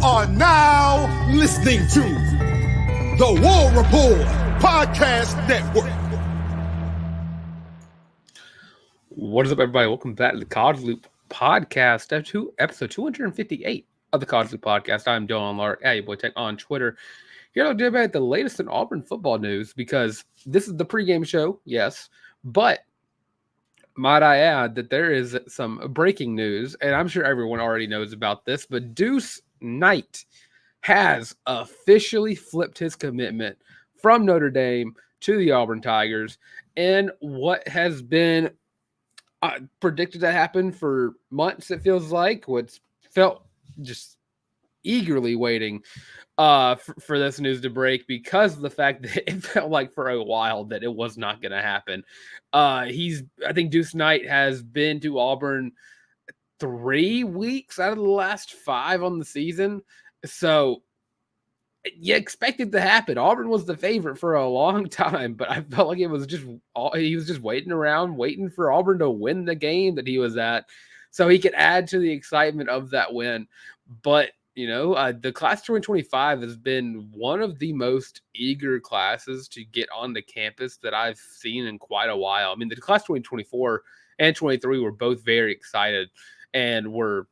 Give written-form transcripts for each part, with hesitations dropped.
are now listening to the War Report Podcast Network. What is up, everybody? Welcome back to the College Loop Podcast, episode 258 of the College Loop Podcast. I'm Dylan Larck, at your boy Tech on Twitter. Here to do about the latest in Auburn football news, because this is the pregame show, yes, but might I add that there is some breaking news, and I'm sure everyone already knows about this, but Deuce Knight has officially flipped his commitment from Notre Dame to the Auburn Tigers, and what has been predicted to happen for months, it feels like, what's felt just eagerly waiting for this news to break, because of the fact that it felt like for a while that it was not going to happen. I think Deuce Knight has been to Auburn 3 weeks out of the last 5 on the season. So you expect it to happen. Auburn was the favorite for a long time, but I felt like he was just waiting around, waiting for Auburn to win the game that he was at so he could add to the excitement of that win. But the class 2025 has been one of the most eager classes to get on the campus that I've seen in quite a while. I mean, the class 2024 and 23 were both very excited and were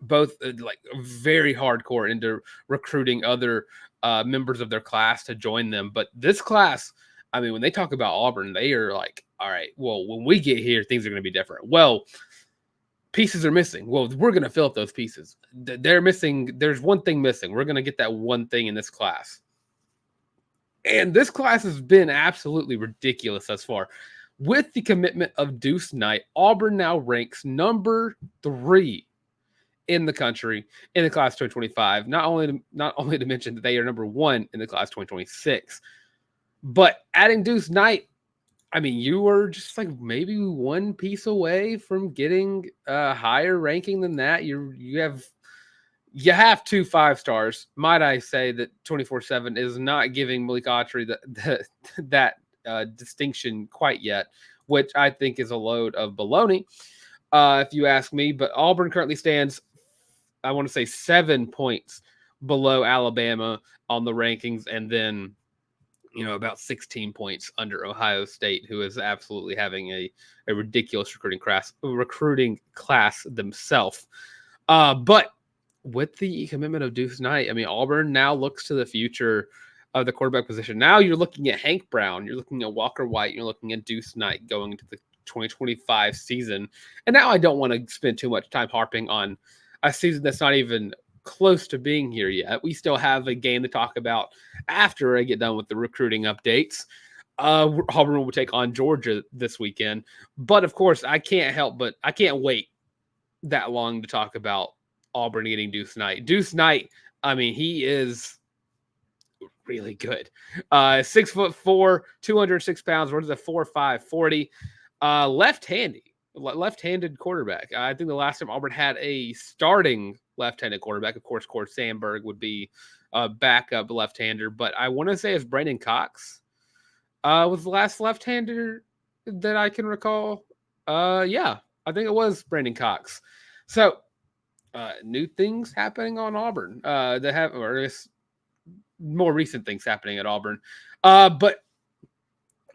both like very hardcore into recruiting other members of their class to join them. But this class, I mean, when they talk about Auburn, they are like, all right, well, when we get here, things are going to be different. Well, pieces are missing. Well, we're going to fill up those pieces. They're missing. There's one thing missing. We're going to get that one thing in this class. And this class has been absolutely ridiculous thus far. With the commitment of Deuce Knight, Auburn now ranks number 3 in the country in the class 2025. Not only to mention that they are number 1 in the class 2026, but adding Deuce Knight, I mean, you were just like maybe one piece away from getting a higher ranking than that. You have 2 5-stars. Might I say that 24/7 is not giving Malik Autry that distinction quite yet, which I think is a load of baloney, if you ask me. But Auburn currently stands, I want to say, 7 points below Alabama on the rankings, and then about 16 points under Ohio State, who is absolutely having a ridiculous recruiting class themselves. But with the commitment of Deuce Knight, I mean, Auburn now looks to the future of the quarterback position. Now you're looking at Hank Brown, you're looking at Walker White, you're looking at Deuce Knight going into the 2025 season. And now I don't want to spend too much time harping on a season that's not even close to being here yet. We still have a game to talk about after I get done with the recruiting updates. Auburn will take on Georgia this weekend. But of course, I can't wait that long to talk about Auburn getting Deuce Knight. Deuce Knight, I mean, he is really good. 6'4", 206 pounds, runs a 4.5 40. Left-handed quarterback. I think the last time Auburn had a starting left-handed quarterback, of course, Sandberg would be a backup left-hander, but I want to say it's Brandon Cox was the last left-hander that I can recall. Yeah, I think it was Brandon Cox. So new things happening on Auburn. They have, or more recent things happening at Auburn. But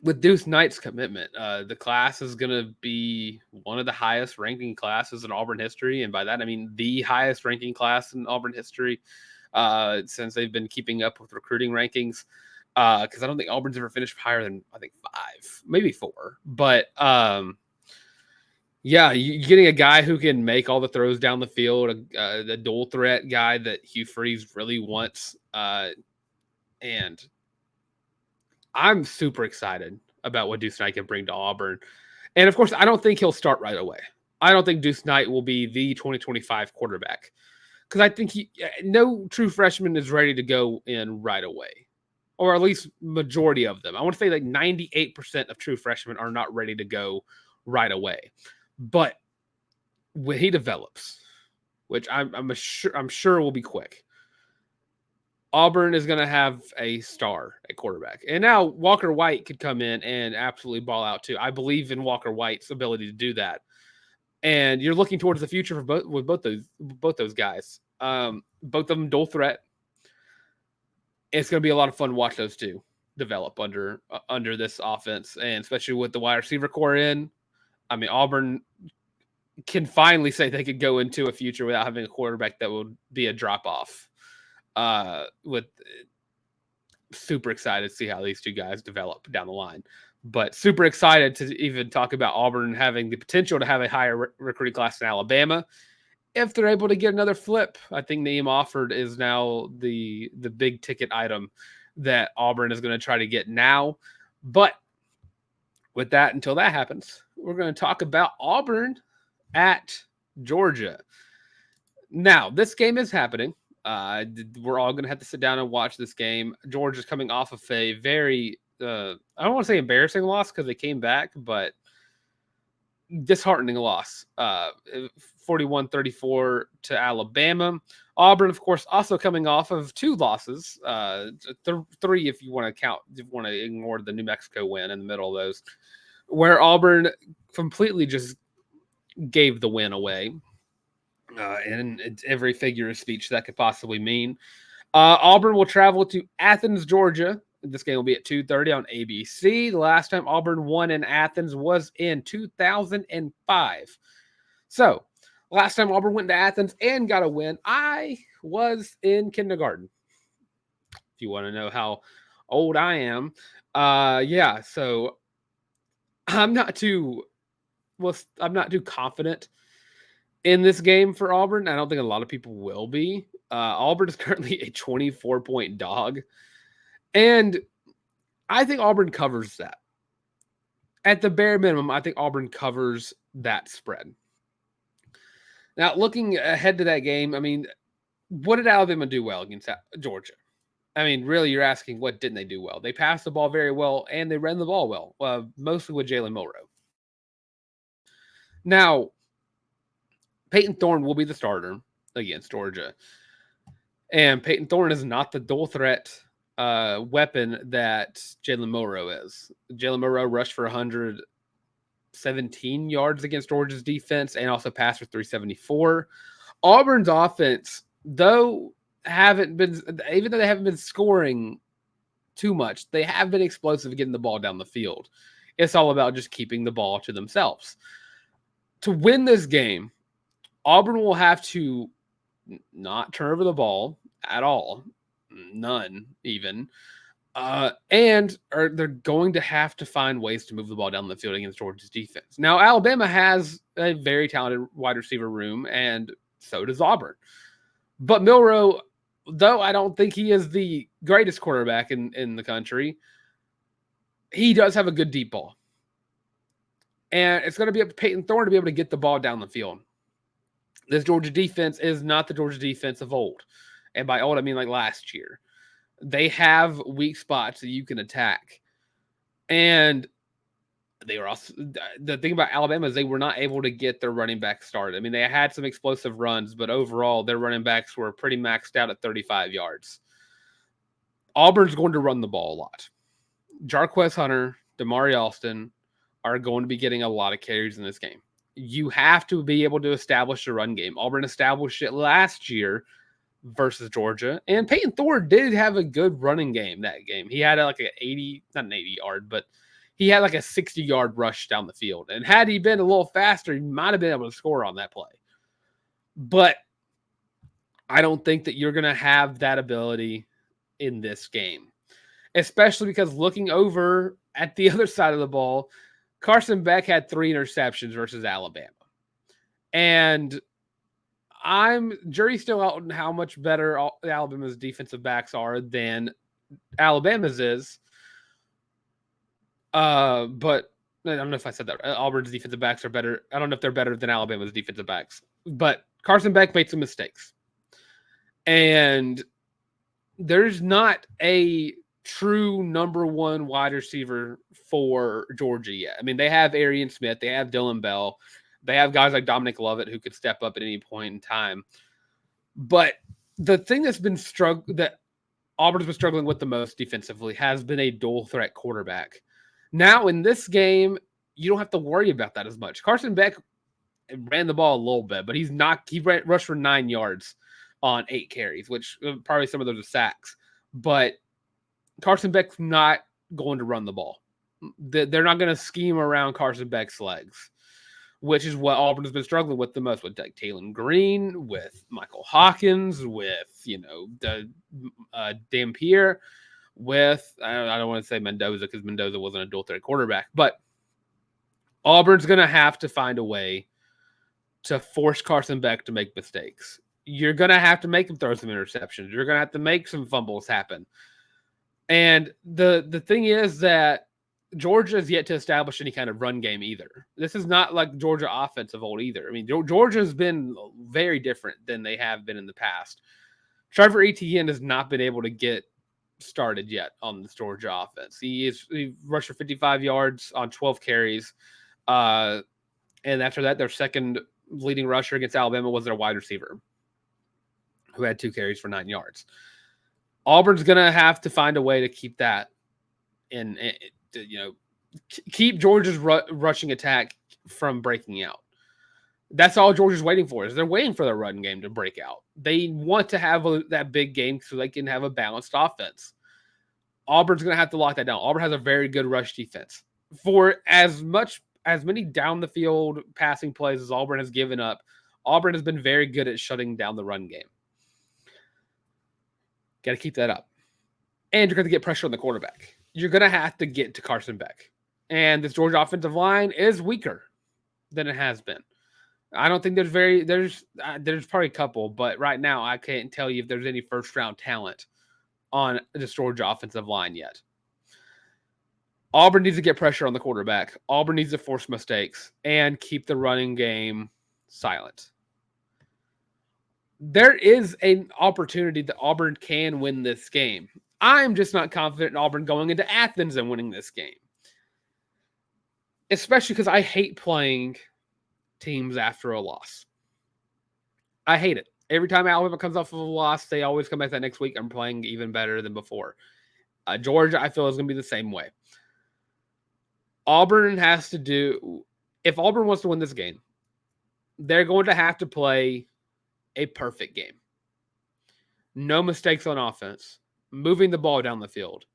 with Deuce Knight's commitment, the class is going to be one of the highest ranking classes in Auburn history. And by that, I mean the highest ranking class in Auburn history since they've been keeping up with recruiting rankings. Because I don't think Auburn's ever finished higher than, I think, 5, maybe 4. But yeah, you're getting a guy who can make all the throws down the field, the dual threat guy that Hugh Freeze really wants. And I'm super excited about what Deuce Knight can bring to Auburn. And, of course, I don't think he'll start right away. I don't think Deuce Knight will be the 2025 quarterback, because I think no true freshman is ready to go in right away, or at least majority of them. I want to say like 98% of true freshmen are not ready to go right away. But when he develops, which I'm sure will be quick, Auburn is going to have a star at quarterback. And now Walker White could come in and absolutely ball out too. I believe in Walker White's ability to do that. And you're looking towards the future for both those guys. Both of them dual threat. It's going to be a lot of fun to watch those two develop under this offense, and especially with the wide receiver core in. I mean, Auburn can finally say they could go into a future without having a quarterback that would be a drop off. With super excited to see how these two guys develop down the line, but super excited to even talk about Auburn having the potential to have a higher recruiting class than Alabama if they're able to get another flip. I think Naeem Offord is now the big ticket item that Auburn is going to try to get now. But with that, until that happens, we're going to talk about Auburn at Georgia. Now, this game is happening. We're all going to have to sit down and watch this game. Georgia's coming off of a very, I don't want to say embarrassing loss because they came back, but disheartening loss. 41-34 to Alabama. Auburn, of course, also coming off of two losses. Three if you want to count, if you want to ignore the New Mexico win in the middle of those, where Auburn completely just gave the win away. In every figure of speech that could possibly mean. Auburn will travel to Athens, Georgia. This game will be at 2:30 on ABC. The last time Auburn won in Athens was in 2005. So, last time Auburn went to Athens and got a win, I was in kindergarten. If you want to know how old I am. So I'm not too confident in this game for Auburn. I don't think a lot of people will be. Auburn is currently a 24-point dog. And I think Auburn covers that. At the bare minimum, I think Auburn covers that spread. Now, looking ahead to that game, I mean, what did Alabama do well against Georgia? I mean, really, you're asking what didn't they do well? They passed the ball very well, and they ran the ball well, mostly with Jalen Milroe. Now, Peyton Thorne will be the starter against Georgia. And Peyton Thorne is not the dual threat weapon that Jalen Milroe is. Jalen Milroe rushed for 117 yards against Georgia's defense and also passed for 374. Auburn's offense, even though they haven't been scoring too much, they have been explosive getting the ball down the field. It's all about just keeping the ball to themselves. To win this game, Auburn will have to not turn over the ball at all. None, even. And they're going to have to find ways to move the ball down the field against Georgia's defense. Now, Alabama has a very talented wide receiver room, and so does Auburn. But Milroe, though I don't think he is the greatest quarterback in the country, he does have a good deep ball. And it's going to be up to Peyton Thorne to be able to get the ball down the field. This Georgia defense is not the Georgia defense of old. And by old, I mean like last year. They have weak spots that you can attack. And they were also, the thing about Alabama is they were not able to get their running back started. I mean, they had some explosive runs, but overall, their running backs were pretty maxed out at 35 yards. Auburn's going to run the ball a lot. Jarquez Hunter, Damari Alston are going to be getting a lot of carries in this game. You have to be able to establish a run game. Auburn established it last year versus Georgia. And Peyton Thorne did have a good running game that game. He had like not an 80 yard, but he had like a 60-yard rush down the field. And had he been a little faster, he might have been able to score on that play. But I don't think that you're going to have that ability in this game, especially because looking over at the other side of the ball, Carson Beck had 3 interceptions versus Alabama. And jury's still out on how much better Alabama's defensive backs are than Alabama's is. But I don't know if I said that. Auburn's defensive backs are better. I don't know if they're better than Alabama's defensive backs. But Carson Beck made some mistakes. And there's not a true number one wide receiver for Georgia yet. I mean, they have Arian Smith, they have Dylan Bell, they have guys like Dominic Lovett who could step up at any point in time. But the thing that Auburn's been struggling with the most defensively has been a dual threat quarterback. Now in this game, you don't have to worry about that as much. Carson Beck ran the ball a little bit, but he rushed for 9 yards. on 8 carries, which probably some of those are sacks. But Carson Beck's not going to run the ball. They're not going to scheme around Carson Beck's legs, which is what Auburn has been struggling with the most, with like Taylon Green, with Michael Hawkins, with, Dampier, with, I don't want to say Mendoza because Mendoza wasn't a dual threat quarterback, but Auburn's going to have to find a way to force Carson Beck to make mistakes. You're going to have to make him throw some interceptions. You're going to have to make some fumbles happen. And the thing is that Georgia is yet to establish any kind of run game either. This is not like Georgia offense of old either. I mean, Georgia's been very different than they have been in the past. Trevor Etienne has not been able to get started yet on this Georgia offense. He rushed for 55 yards on 12 carries. And after that, their second leading rusher against Alabama was their wide receiver, who had 2 carries for 9 yards. Auburn's going to have to find a way to keep that in, keep Georgia's rushing attack from breaking out. That's all Georgia's waiting for. Is they're waiting for the run game to break out. They want to have that big game so they can have a balanced offense. Auburn's going to have to lock that down. Auburn has a very good rush defense. For as many down the field passing plays as Auburn has given up, Auburn has been very good at shutting down the run game. Got to keep that up. And you're going to get pressure on the quarterback. You're going to have to get to Carson Beck. And this Georgia offensive line is weaker than it has been. I don't think there's probably a couple, but right now I can't tell you if there's any first-round talent on this Georgia offensive line yet. Auburn needs to get pressure on the quarterback. Auburn needs to force mistakes and keep the running game silent. There is an opportunity that Auburn can win this game. I'm just not confident in Auburn going into Athens and winning this game. Especially because I hate playing teams after a loss. I hate it. Every time Alabama comes off of a loss, they always come back that next week. I'm playing even better than before. Georgia, I feel, is going to be the same way. Auburn has to do, if Auburn wants to win this game, they're going to have to play a perfect game. No mistakes on offense. Moving the ball down the field.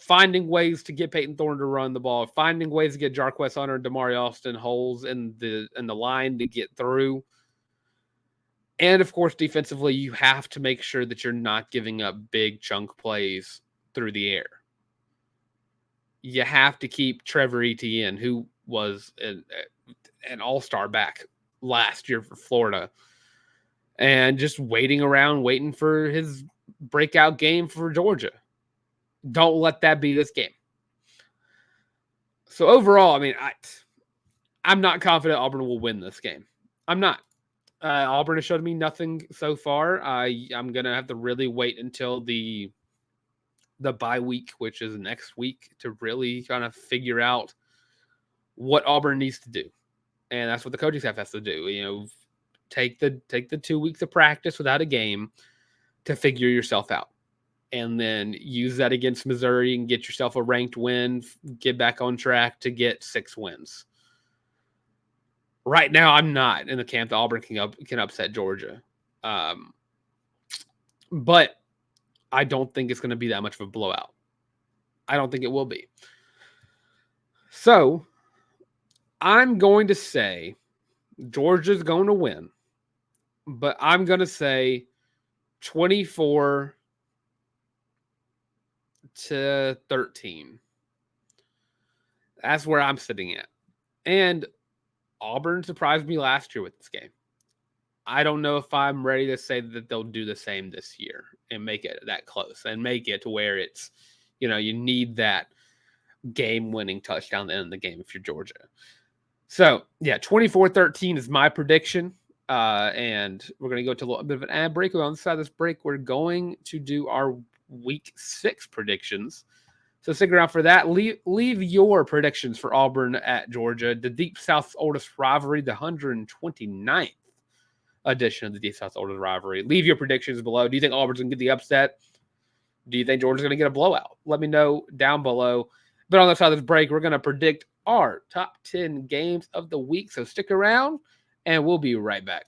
Finding ways to get Peyton Thorne to run the ball. Finding ways to get Jarquez Hunter and Damari Austin holes in the line to get through. And, of course, defensively, you have to make sure that you're not giving up big chunk plays through the air. You have to keep Trevor Etienne, who was an all-star back last year for Florida, and just waiting for his breakout game for Georgia. Don't let that be this game. So overall, I mean, I'm not confident Auburn will win this game. I'm not. Auburn has showed me nothing so far. I'm going to have to really wait until the bye week, which is next week, to really kind of figure out what Auburn needs to do. And that's what the coaching staff has to do. Take the 2 weeks of practice without a game to figure yourself out. And then use that against Missouri and get yourself a ranked win, get back on track to get 6 wins. Right now, I'm not in the camp that Auburn can upset Georgia. But I don't think it's going to be that much of a blowout. I don't think it will be. So, I'm going to say Georgia's going to win. But I'm going to say 24-13. That's where I'm sitting at. And Auburn surprised me last year with this game. I don't know if I'm ready to say that they'll do the same this year and make it that close and make it to where it's, you need that game-winning touchdown at the end of the game if you're Georgia. So, 24-13 is my prediction. And we're going to go to a little bit of an ad break. On the side of this break, we're going to do our Week 6 predictions. So stick around for that. Leave your predictions for Auburn at Georgia, the Deep South's oldest rivalry, the 129th edition of the Deep South's oldest rivalry. Leave your predictions below. Do you think Auburn's going to get the upset? Do you think Georgia's going to get a blowout? Let me know down below. But on the side of this break, we're going to predict our top 10 games of the week. So stick around, and we'll be right back.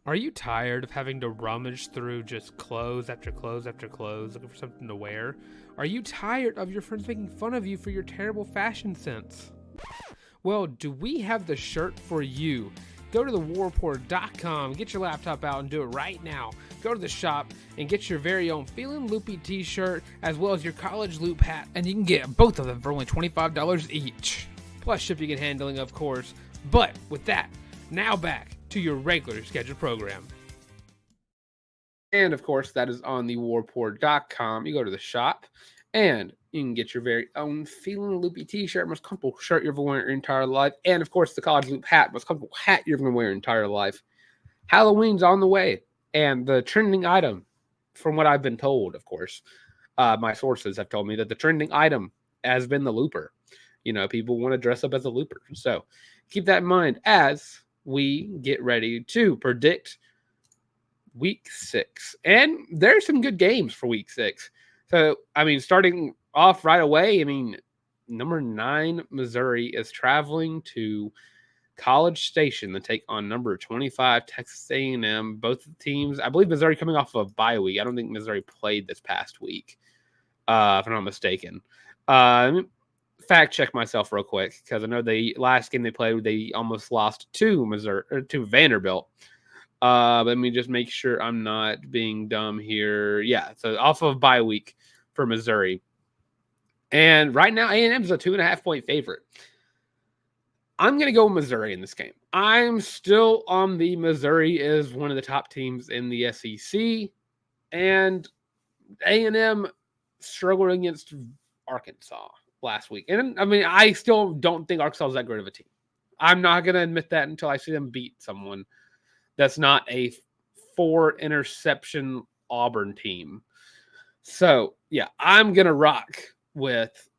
Are you tired of having to rummage through just clothes after clothes after clothes looking for something to wear? Are you tired of your friends making fun of you for your terrible fashion sense? Well, do we have the shirt for you? Go to thewarreport.com, get your laptop out and do it right now. Go to the shop and get your very own Feelin' Loopy t-shirt as well as your college loop hat, and you can get both of them for only $25 each. Plus shipping and handling, of course. But with that, now back to your regular scheduled program. And of course, that is on thewarreport.com. You go to the shop and you can get your very own Feelin' Loopy t-shirt, most comfortable shirt you're ever wearing your entire life. And of course, the college loop hat, most comfortable hat you're ever wear your entire life. Halloween's on the way. And the trending item, from what I've been told, of course, my sources have told me that the trending item has been the looper. You know, people want to dress up as a looper. So keep that in mind as we get ready to predict week 6. And there's some good games for week 6. So, I mean, starting off right away, I mean, number 9, Missouri is traveling to College Station to take on number 25, Texas A&M. Both teams, I believe Missouri coming off of a bye week. I don't think Missouri played this past week, if I'm not mistaken. Fact check myself real quick because I know the last game they played, they almost lost to Vanderbilt. Let me just make sure I'm not being dumb here. Yeah, so off of bye week for Missouri. And right now, A&M is a 2.5-point favorite. I'm going to go Missouri in this game. I'm still on the Missouri is one of the top teams in the SEC. And A&M struggled against Arkansas last week. And, I mean, I still don't think Arkansas is that great of a team. I'm not going to admit that until I see them beat someone that's not a 4-interception Auburn team. So, yeah, I'm going to rock with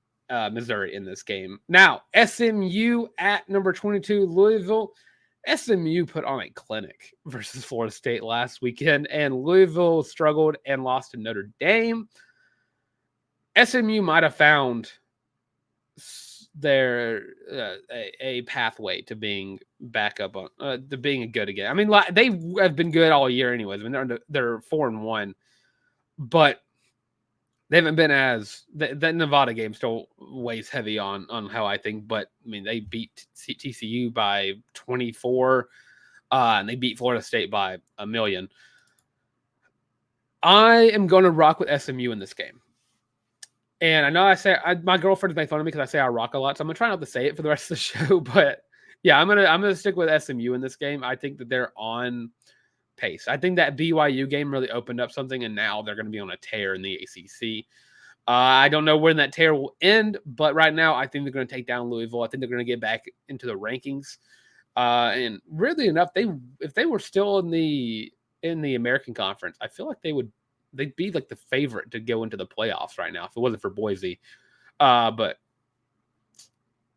Missouri in this game. Now, SMU at number 22, Louisville. SMU put on a clinic versus Florida State last weekend, and Louisville struggled and lost to Notre Dame. SMU might have found their a pathway to being back up on to being good again. I mean, they have been good all year, anyways. I mean, they're 4-1, but they haven't been as that Nevada game still weighs heavy on how I think. But I mean, they beat TCU by 24, and they beat Florida State by 1,000,000. I am going to rock with SMU in this game. And I know my girlfriend makes fun of me because I say I rock a lot, so I'm gonna try not to say it for the rest of the show. But yeah, I'm gonna stick with SMU in this game. I think that they're on pace. I think that BYU game really opened up something, and now they're gonna be on a tear in the ACC. I don't know when that tear will end, but right now I think they're gonna take down Louisville. I think they're gonna get back into the rankings. And really enough, if they were still in the American Conference, I feel like they'd be like the favorite to go into the playoffs right now if it wasn't for Boise. Yeah,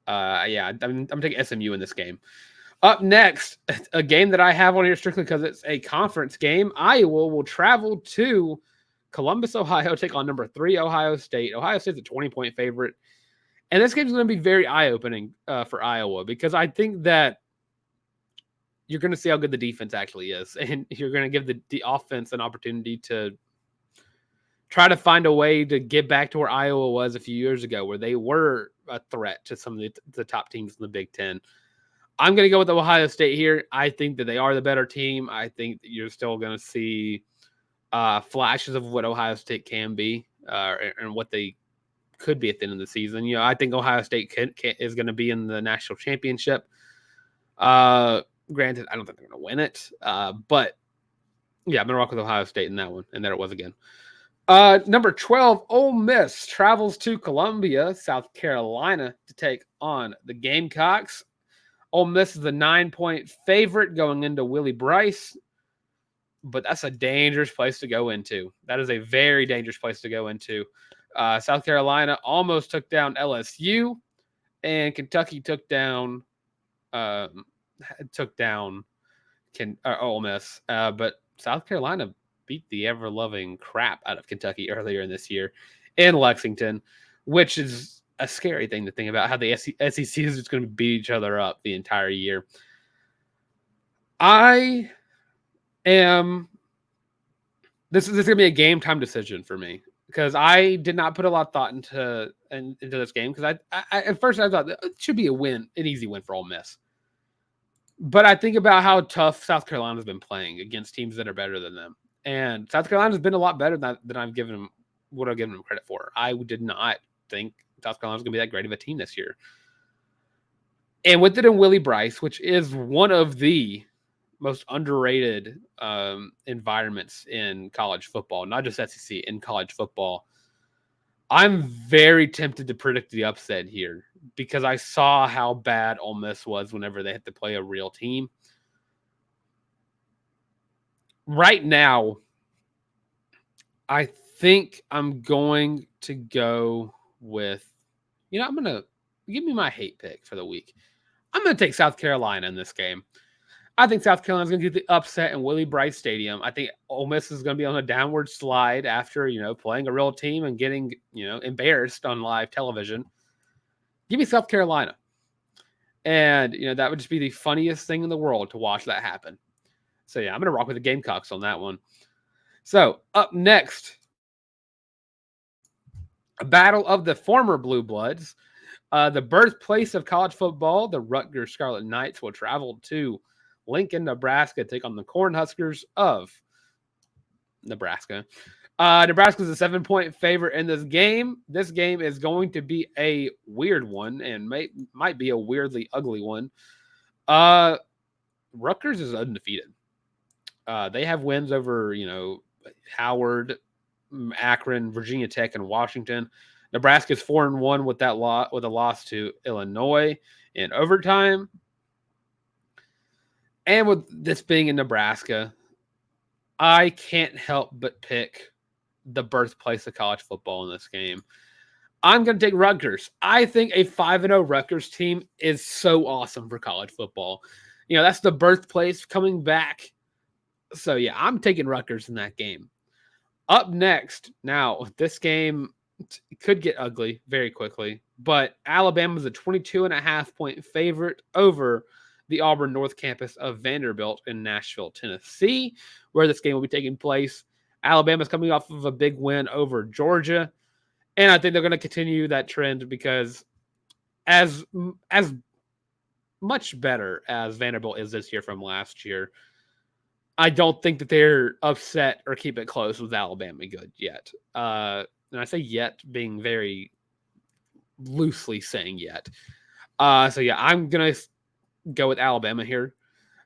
I'm taking SMU in this game. Up next, a game that I have on here strictly because it's a conference game. Iowa will travel to Columbus, Ohio, take on number 3, Ohio State. Ohio State's a 20-point favorite. And this game is going to be very eye-opening for Iowa because I think that you're going to see how good the defense actually is. And you're going to give the offense an opportunity to try to find a way to get back to where Iowa was a few years ago, where they were a threat to some of the top teams in the Big Ten. I'm going to go with Ohio State here. I think that they are the better team. I think that you're still going to see flashes of what Ohio State can be and what they could be at the end of the season. You know, I think Ohio State is going to be in the national championship. Granted, I don't think they're going to win it. But, yeah, I'm going to rock with Ohio State in that one. And there it was again. Number 12, Ole Miss travels to Columbia, South Carolina to take on the Gamecocks. Ole Miss is a 9-point favorite going into Willie Bryce, but that's a dangerous place to go into. That is a very dangerous place to go into. South Carolina almost took down LSU, and Kentucky took down Ole Miss. But South Carolina beat the ever-loving crap out of Kentucky earlier in this year in Lexington, which is a scary thing to think about, how the SEC is just going to beat each other up the entire year. I This is going to be a game time decision for me because I did not put a lot of thought into this game because I at first I thought that it should be an easy win for Ole Miss. But I think about how tough South Carolina's been playing against teams that are better than them. And South Carolina's been a lot better than I've given them what I've given them credit for. I did not think South Carolina's going to be that great of a team this year. And with it in Willie Bryce, which is one of the most underrated environments in college football, not just SEC, in college football, I'm very tempted to predict the upset here because I saw how bad Ole Miss was whenever they had to play a real team. Right now, I think I'm going to go with, I'm going to give me my hate pick for the week. I'm going to take South Carolina in this game. I think South Carolina's going to get the upset in Willie Bryce Stadium. I think Ole Miss is going to be on a downward slide after, playing a real team and getting, embarrassed on live television. Give me South Carolina. And, that would just be the funniest thing in the world to watch that happen. So, yeah, I'm going to rock with the Gamecocks on that one. So, up next, a battle of the former Blue Bloods. The birthplace of college football, the Rutgers Scarlet Knights will travel to Lincoln, Nebraska, take on the Cornhuskers of Nebraska. Nebraska is a 7-point favorite in this game. This game is going to be a weird one and might be a weirdly ugly one. Rutgers is undefeated. They have wins over, Howard, Akron, Virginia Tech, and Washington. Nebraska is 4-1 with that with a loss to Illinois in overtime. And with this being in Nebraska, I can't help but pick the birthplace of college football in this game. I'm going to take Rutgers. I think a 5-0 Rutgers team is so awesome for college football. That's the birthplace coming back. So, yeah, I'm taking Rutgers in that game. Up next, now, this game could get ugly very quickly, but Alabama's a 22.5-point favorite over the Auburn North campus of Vanderbilt in Nashville, Tennessee, where this game will be taking place. Alabama's coming off of a big win over Georgia, and I think they're going to continue that trend because as much better as Vanderbilt is this year from last year, I don't think that they're upset or keep it close with Alabama good yet. And I say yet being very loosely saying yet. So, yeah, I'm going to go with Alabama here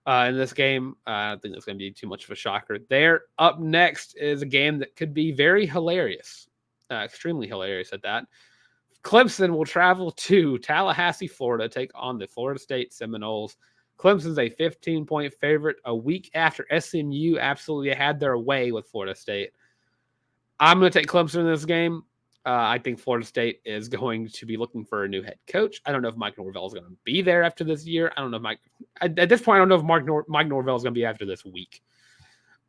in this game. I don't think that's going to be too much of a shocker there. Up next is a game that could be very hilarious, extremely hilarious at that. Clemson will travel to Tallahassee, Florida, take on the Florida State Seminoles. Clemson's a 15-point favorite a week after SMU absolutely had their way with Florida State. I'm going to take Clemson in this game. I think Florida State is going to be looking for a new head coach. I don't know if Mike Norvell is going to be there after this year. I don't know if at this point, I don't know if Mike Norvell is going to be after this week.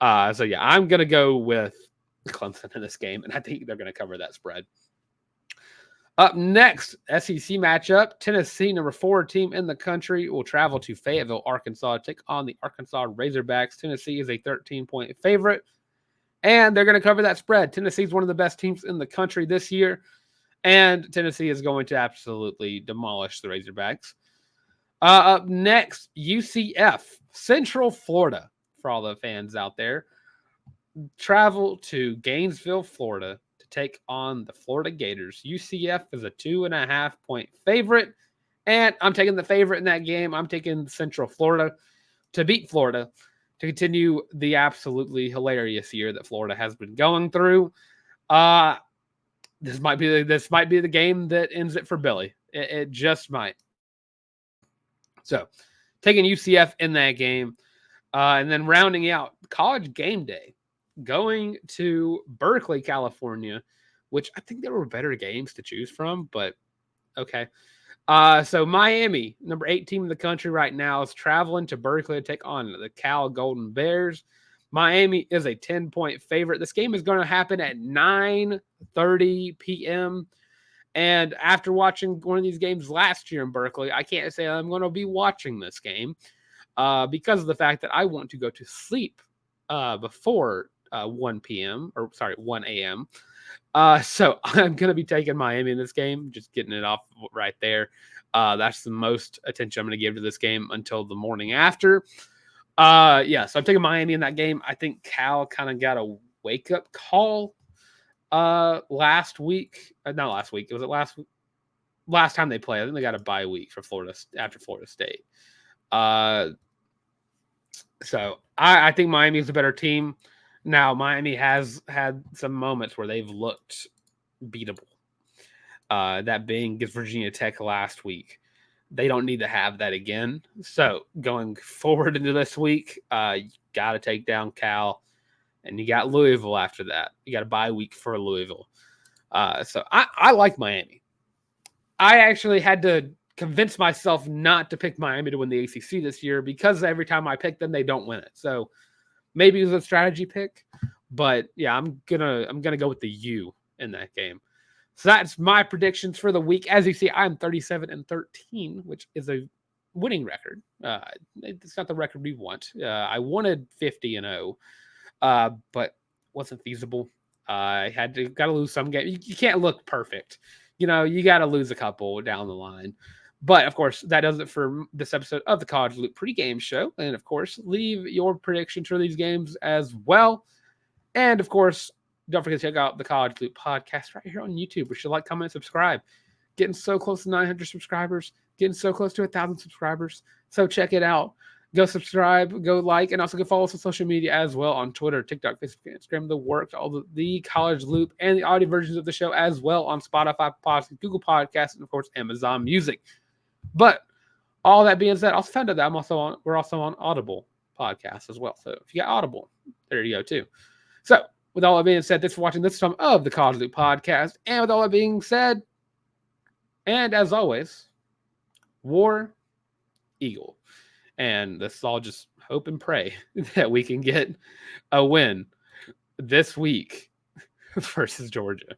So, yeah, I'm going to go with Clemson in this game, and I think they're going to cover that spread. Up next, SEC matchup. Tennessee, number 4 team in the country, will travel to Fayetteville, Arkansas, to take on the Arkansas Razorbacks. Tennessee is a 13-point favorite, and they're going to cover that spread. Tennessee is one of the best teams in the country this year, and Tennessee is going to absolutely demolish the Razorbacks. Up next, UCF, Central Florida, for all the fans out there, travel to Gainesville, Florida, to take on the Florida Gators. UCF is a 2.5-point favorite, and I'm taking the favorite in that game. I'm taking Central Florida to beat Florida to continue the absolutely hilarious year that Florida has been going through. This might be the game that ends it for Billy. It just might. So, taking UCF in that game, and then rounding out College Game Day, going to Berkeley, California, which I think there were better games to choose from, but okay. So Miami, number 8 team in the country right now, is traveling to Berkeley to take on the Cal Golden Bears. Miami is a 10-point favorite. This game is going to happen at 9:30 p.m. And after watching one of these games last year in Berkeley, I can't say I'm going to be watching this game because of the fact that I want to go to sleep before 1 p.m. or sorry, 1 a.m. So I'm going to be taking Miami in this game, just getting it off right there. That's the most attention I'm going to give to this game until the morning after. Yeah, so I'm taking Miami in that game. I think Cal kind of got a wake up call last week. Not last week. Was it last time they played? I think they got a bye week for Florida after Florida State. So I think Miami is a better team. Now, Miami has had some moments where they've looked beatable. That being against Virginia Tech last week. They don't need to have that again. So going forward into this week, you got to take down Cal, and you got Louisville after that. You got a bye week for Louisville. So I like Miami. I actually had to convince myself not to pick Miami to win the ACC this year because every time I pick them, they don't win it. So maybe it was a strategy pick, but yeah, I'm gonna go with the U in that game. So that's my predictions for the week. As you see, I'm 37-13, which is a winning record. It's not the record we want. I wanted 50-0, but wasn't feasible. I got to lose some game. You can't look perfect. You got to lose a couple down the line. But of course, that does it for this episode of the College Loop pregame show. And of course, leave your predictions for these games as well. And of course, don't forget to check out the College Loop podcast right here on YouTube. We should like, comment, subscribe. Getting so close to 900 subscribers. Getting so close to 1,000 subscribers. So check it out. Go subscribe, go like, and also go follow us on social media as well on Twitter, TikTok, Facebook, Instagram, the works, all the College Loop, and the audio versions of the show as well on Spotify, Podcasts, Google Podcasts, and of course, Amazon Music. But all that being said, I also found out that we're also on Audible podcasts as well. So if you got Audible, there you go too. So with all that being said, thanks for watching this time of the College Loop podcast. And with all that being said, and as always, War Eagle. And this is all just hope and pray that we can get a win this week versus Georgia.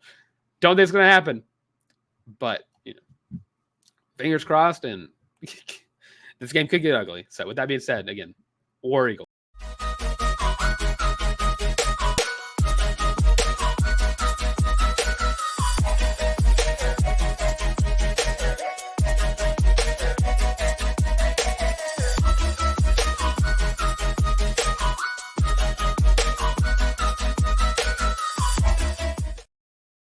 Don't think it's going to happen, but fingers crossed, and this game could get ugly. So with that being said, again, War Eagle.